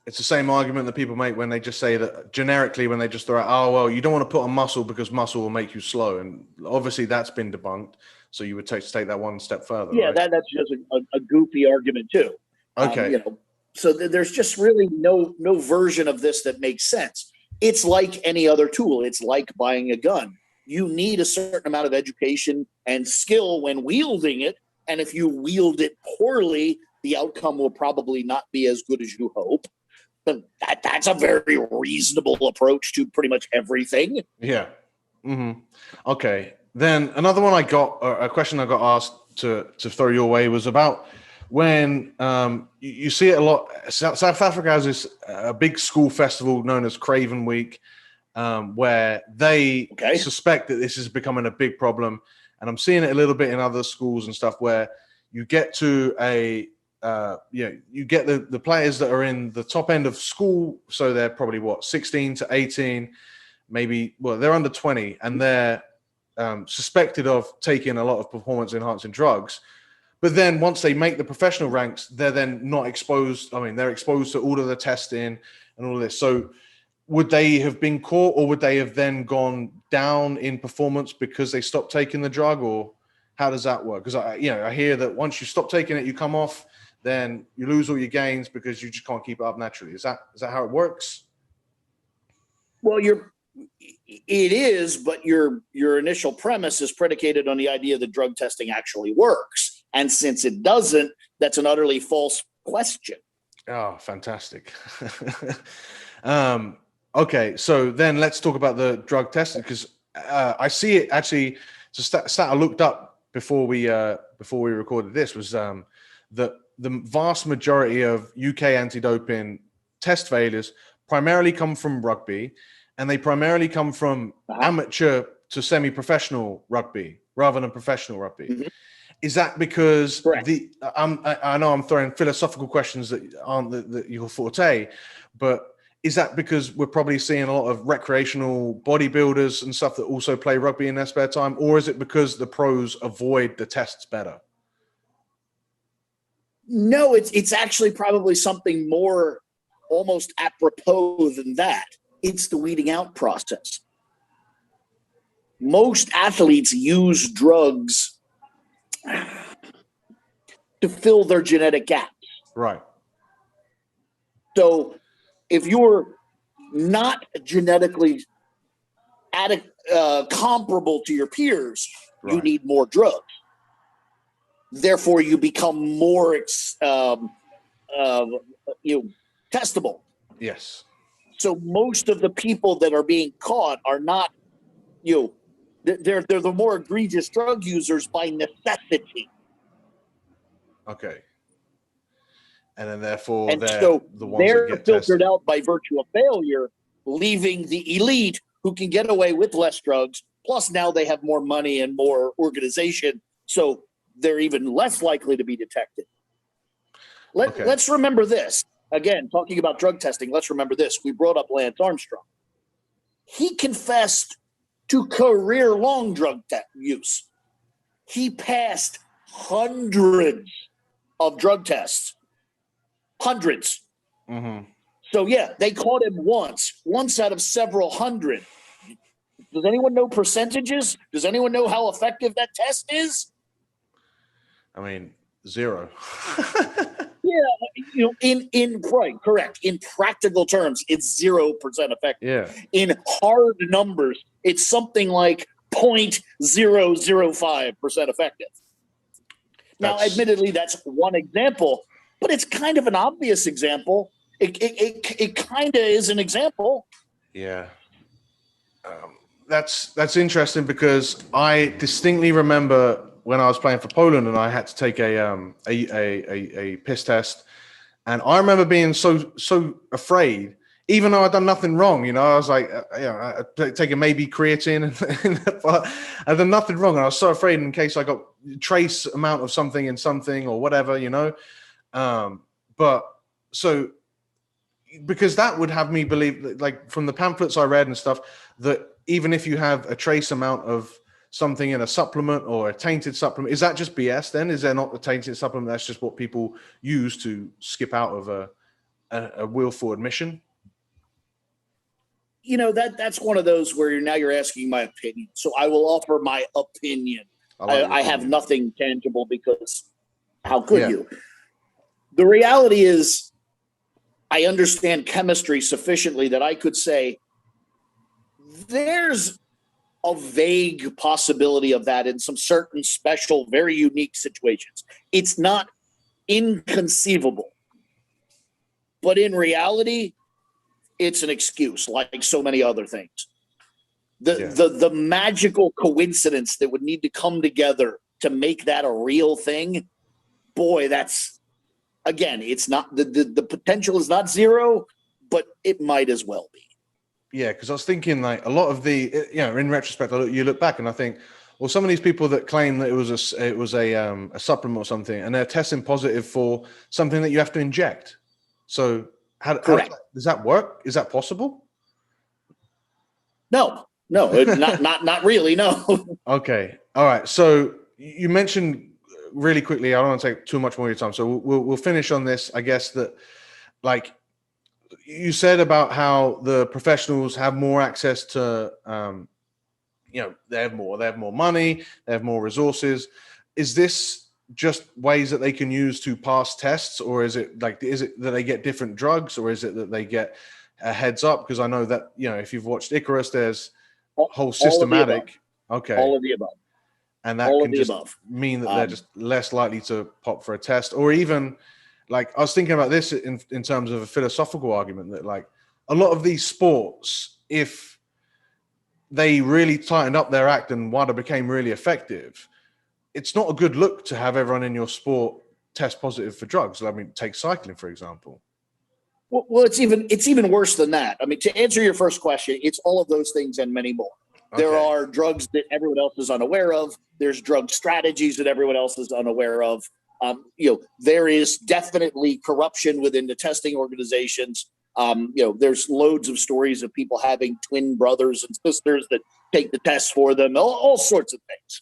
It's the same argument that people make when they just say that generically, when they just throw out, oh, well, you don't want to put on muscle because muscle will make you slow. And obviously that's been debunked. So you would take that one step further. Yeah, right? That's just a goofy argument too. Okay. So there's just really no version of this that makes sense. It's like any other tool. It's like buying a gun. You need a certain amount of education and skill when wielding it. And if you wield it poorly, the outcome will probably not be as good as you hope. But that's a very reasonable approach to pretty much everything. Yeah. Mm-hmm. Okay. Then another one a question I got asked to throw your way was about when you see it a lot. South Africa has this a big school festival known as Craven Week, where they suspect that this is becoming a big problem. And I'm seeing it a little bit in other schools and stuff where you get to you get the players that are in the top end of school. So they're probably 16 to 18, maybe, they're under 20 and they're suspected of taking a lot of performance enhancing drugs. But then once they make the professional ranks, they're then not exposed. I mean, they're exposed to all of the testing and all of this. So would they have been caught, or would they have then gone down in performance because they stopped taking the drug, or how does that work? Because I hear that once you stop taking it, you come off, then you lose all your gains because you just can't keep it up naturally. Is that how it works? Well, it is, but your initial premise is predicated on the idea that drug testing actually works. And since it doesn't, that's an utterly false question. Oh, fantastic. Okay, so then let's talk about the drug testing, because I see it actually. It's a stat I looked up before we recorded this was that the vast majority of UK anti-doping test failures primarily come from rugby, and they primarily come from amateur to semi-professional rugby rather than professional rugby. Mm-hmm. Is that because I know I'm throwing philosophical questions that aren't your forte, but is that because we're probably seeing a lot of recreational bodybuilders and stuff that also play rugby in their spare time, or is it because the pros avoid the tests better? No, it's actually probably something more almost apropos than that. It's the weeding out process. Most athletes use drugs to fill their genetic gaps. Right. So if you're not genetically comparable to your peers, you need more drugs. Therefore, you become more testable. Yes. So most of the people that are being caught are not, they're the more egregious drug users by necessity. Okay. And then therefore And they're so the ones that get filtered tested out by virtue of failure, leaving the elite who can get away with less drugs. Plus now they have more money and more organization. So they're even less likely to be detected. Let's remember this. Again, talking about drug testing, let's remember this. We brought up Lance Armstrong. He confessed to career-long drug use. He passed hundreds of drug tests. Hundreds. Mm-hmm. So, yeah, they caught him once out of several hundred. Does anyone know percentages? Does anyone know how effective that test is? I mean, 0. Correct. In practical terms, it's 0% effective. Yeah. In hard numbers, it's something like 0.005% effective. Now, admittedly, that's one example, but it's kind of an obvious example. It kind of is an example. Yeah. That's interesting because I distinctly remember when I was playing for Poland and I had to take a piss test, and I remember being so afraid, even though I'd done nothing wrong. I was like, taking maybe creatine, but I'd done nothing wrong, and I was so afraid in case I got trace amount of something in something or whatever, But so because that would have me believe, like from the pamphlets I read and stuff, that even if you have a trace amount of something in a supplement or a tainted supplement, is that just BS then? Is there not a tainted supplement? That's just what people use to skip out of a willful admission? That's one of those where you're asking my opinion. So I will offer my opinion. I have nothing tangible because how could you? The reality is I understand chemistry sufficiently that I could say there's a vague possibility of that in some certain special, very unique situations. It's not inconceivable. But in reality, it's an excuse, like so many other things. The magical coincidence that would need to come together to make that a real thing, boy, that's, again, it's not, the potential is not 0, but it might as well be. Yeah, because I was thinking like a lot of in retrospect, you look back and I think, well, some of these people that claim that it was a supplement or something, and they're testing positive for something that you have to inject. So how does that work? Is that possible? No, not really. No. Okay. All right. So you mentioned really quickly, I don't want to take too much more of your time. So we'll finish on this. I guess that, like, you said about how the professionals have more access to, they have more money, they have more resources. Is this just ways that they can use to pass tests, or is it that they get different drugs, or is it that they get a heads up? Because I know that, if you've watched Icarus, there's whole systematic. Okay. All of the above. And that can just mean that they're just less likely to pop for a test, or even, like, I was thinking about this in terms of a philosophical argument that, like, a lot of these sports, if they really tightened up their act and WADA became really effective, it's not a good look to have everyone in your sport test positive for drugs. I mean, take cycling, for example. Well, it's even worse than that. I mean, to answer your first question, it's all of those things and many more. Okay. There are drugs that everyone else is unaware of. There's drug strategies that everyone else is unaware of. There is definitely corruption within the testing organizations. There's loads of stories of people having twin brothers and sisters that take the tests for them, all sorts of things.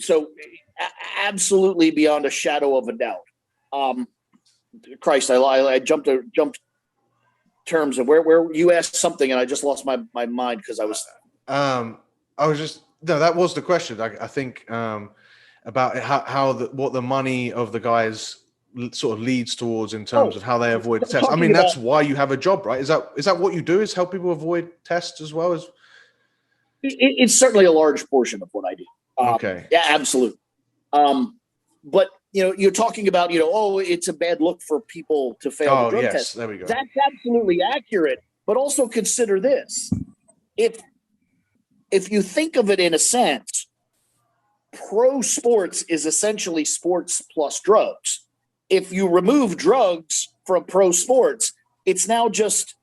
So absolutely beyond a shadow of a doubt. Christ, I jumped terms of where you asked something and I just lost my mind because I was. That was the question. I think about what the money of the guys sort of leads towards in terms of how they avoid tests? I talking mean, that's about- why you have a job, right? Is that what you do, is help people avoid tests as well as? It's certainly a large portion of what I do. Okay. Yeah, absolutely. But you're talking about, it's a bad look for people to fail the drug test. There we go. That's absolutely accurate. But also consider this: if you think of it in a sense, pro sports is essentially sports plus drugs. If you remove drugs from pro sports, it's now just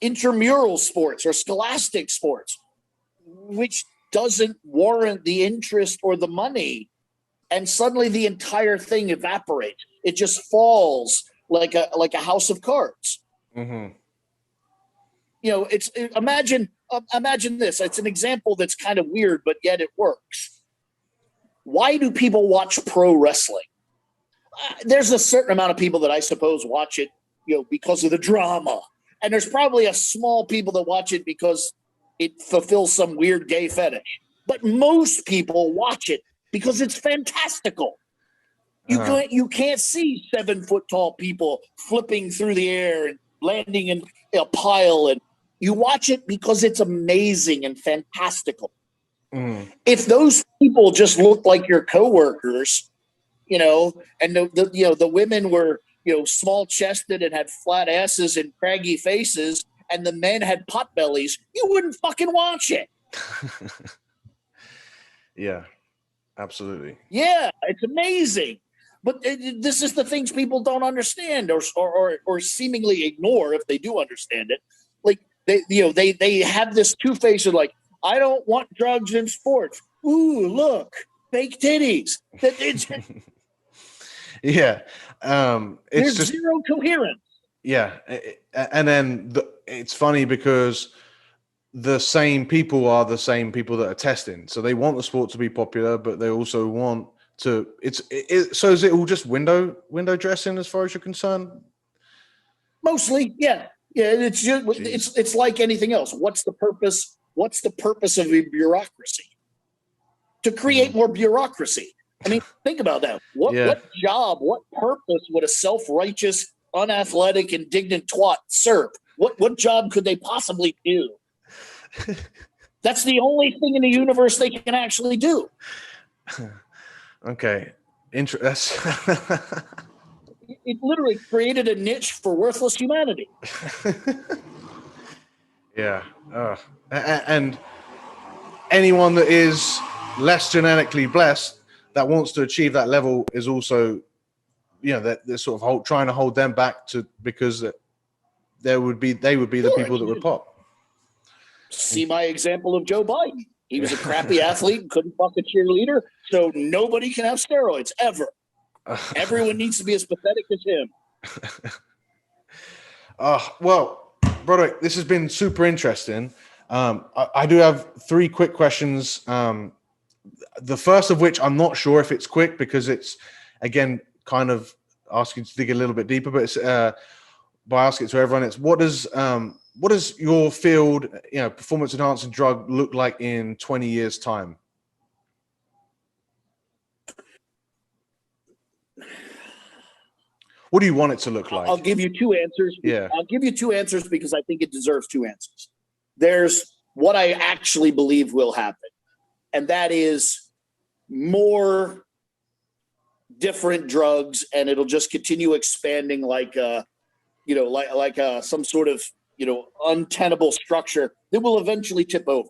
intramural sports or scholastic sports, which doesn't warrant the interest or the money. And suddenly the entire thing evaporates. It just falls like a house of cards. Mm-hmm. Imagine this. It's an example that's kind of weird, but yet it works. Why do people watch pro wrestling? There's a certain amount of people that I suppose watch it, because of the drama. And there's probably a small people that watch it because it fulfills some weird gay fetish. But most people watch it because it's fantastical. You can't see 7-foot tall people flipping through the air and landing in a pile, and you watch it because it's amazing and fantastical. Mm. If those people just looked like your coworkers, and the women were small chested and had flat asses and craggy faces, and the men had pot bellies, you wouldn't fucking watch it. Yeah. Absolutely. Yeah, it's amazing. But this is the things people don't understand or seemingly ignore if they do understand it. Like they have this two-faced, like, I don't want drugs in sports. Ooh, look, fake titties. Yeah. There's just zero coherence. Yeah. And then it's funny because the same people are the same people that are testing. So they want the sport to be popular, but they also want to, so is it all just window dressing as far as you're concerned? Mostly. Yeah. Yeah. It's just, it's like anything else. What's the purpose? What's the purpose of a bureaucracy? To create more bureaucracy. I mean, think about that. What job, what purpose would a self-righteous, unathletic, indignant twat serve? What job could they possibly do? That's the only thing in the universe they can actually do. Okay. It literally created a niche for worthless humanity. Yeah. And anyone that is less genetically blessed that wants to achieve that level is also, they're sort of trying to hold them back because they would be the people that would pop. See my example of Joe Biden. He was a crappy athlete and couldn't fuck a cheerleader, so nobody can have steroids ever. Everyone needs to be as pathetic as him. Well, Broderick, this has been super interesting. I do have 3 quick questions. The first of which I'm not sure if it's quick because it's, again, kind of asking to dig a little bit deeper, but it's by asking it to everyone, it's what does your field, performance enhancing drug look like in 20 years' time? What do you want it to look like? I'll give you 2 answers. Yeah. I'll give you 2 answers because I think it deserves 2 answers. There's what I actually believe will happen, and that is more different drugs, and it'll just continue expanding like some sort of untenable structure that will eventually tip over.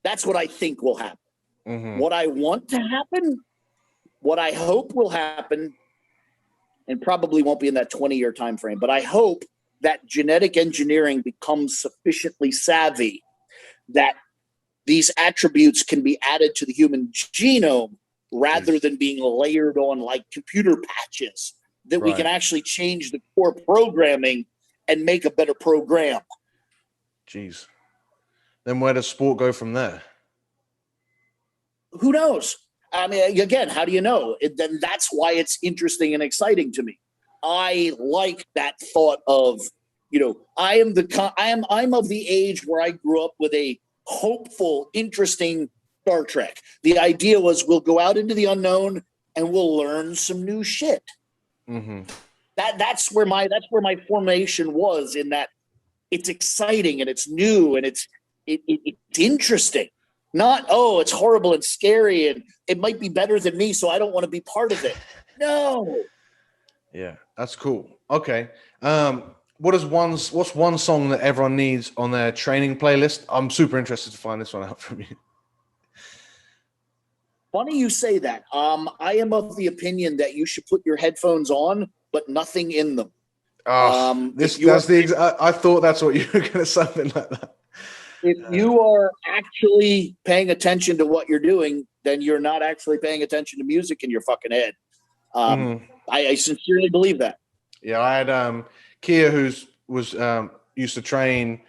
That's what I think will happen. Mm-hmm. What I want to happen, what I hope will happen, and probably won't be in that 20-year time frame, but I hope that genetic engineering becomes sufficiently savvy that these attributes can be added to the human genome rather than being layered on like computer patches, that we can actually change the core programming and make a better program. Jeez. Then where does sport go from there? Who knows? I mean, again, how do you know? Then that's why it's interesting and exciting to me. I like that thought of, I'm of the age where I grew up with a hopeful, interesting Star Trek. The idea was we'll go out into the unknown, and we'll learn some new shit. Mm-hmm. That's where my formation was, in that it's exciting and it's new and it's interesting. Not, oh, it's horrible and scary and it might be better than me, so I don't want to be part of it. No. Yeah, that's cool. Okay. What's one song that everyone needs on their training playlist? I'm super interested to find this one out from you. Funny you say that. I am of the opinion that you should put your headphones on, but nothing in them. I thought that's what you were going to, something like that. If you are actually paying attention to what you're doing, then you're not actually paying attention to music in your fucking head. I sincerely believe that. Yeah, I had Kia, used to train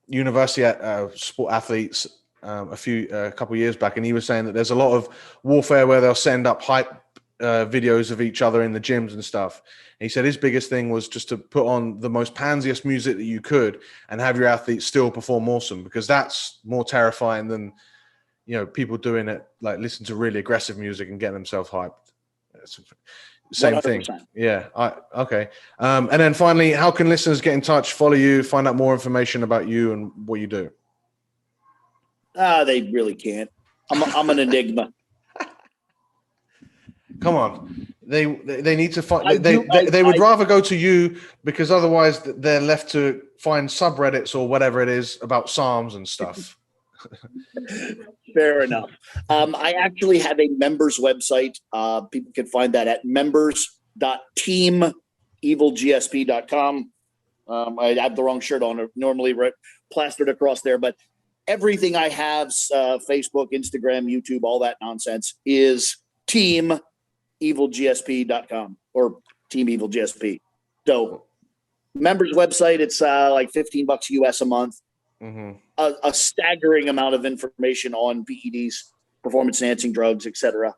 university sport athletes a couple of years back, and he was saying that there's a lot of warfare where they'll send up hype videos of each other in the gyms and stuff. And he said his biggest thing was just to put on the most pansiest music that you could and have your athletes still perform awesome, because that's more terrifying than, people doing it, like listen to really aggressive music and getting themselves hyped. It's same 100%. Thing. Yeah. Okay. And then finally, how can listeners get in touch, follow you, find out more information about you and what you do? They really can't. I'm an enigma. Come on, they need to find. They would rather go to you, because otherwise they're left to find subreddits or whatever it is about SARMs and stuff. Fair enough. I actually have a members website. People can find that at members.teamevilgsp.com. I have the wrong shirt on, normally plastered across there, but everything I have, Facebook, Instagram, YouTube, all that nonsense, is teamevilgsp.com or Team Evil GSP. So members website, it's like $15 US a month. Mm-hmm. A staggering amount of information on PEDs, performance enhancing drugs, etc.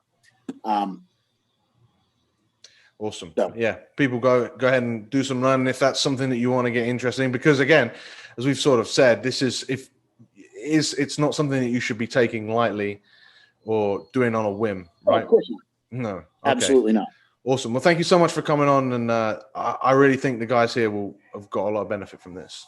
Awesome. So. Yeah, people go ahead and do some running if that's something that you want to get interested in, because again, as we've sort of said, it's not something that you should be taking lightly or doing on a whim, right? Of course not. No, okay. Absolutely not. Awesome. Well, thank you so much for coming on, and I really think the guys here have got a lot of benefit from this.